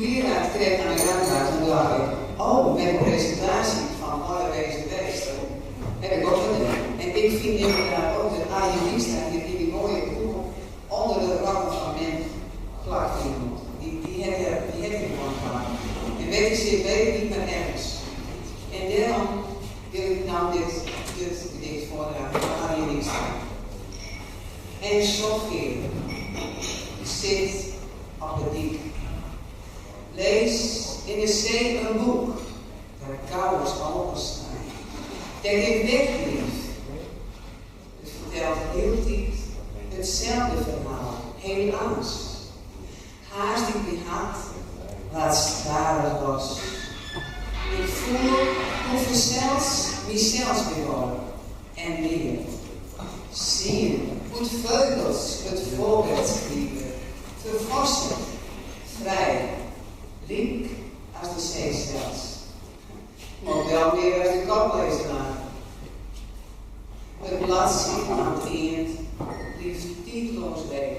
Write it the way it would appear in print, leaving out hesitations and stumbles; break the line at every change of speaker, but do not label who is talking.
Gerard kreeg aan mijn aandacht, toen dacht ik, oh, met een presentatie van alle deze beesten heb ik ook gedaan. En ik vind inderdaad ook dat Ayurveda hier die mooie boeken onder de randen van men plakt iemand. Die heb ik gewoon gehad. En weet ik niet meer ergens. En daarom wil ik nou dit gedicht voordragen van Ayurveda. En Sofie zit op de diek. Lees in de zee een boek, waar kouders openstaan. Dat ik weglief. Het vertelt heel diep hetzelfde verhaal, helaas. Haast ik die had, wat starig was. Ik voel hoe verzels mijzelf behoor en leer. Zie hoe het vleugels het voorbeeld schrijven, vervossen, vrij, link als de zee zelfs. Maar wel meer als de kopleesdraad. Het blad ziet aan het eind, liefst titeloos leeg.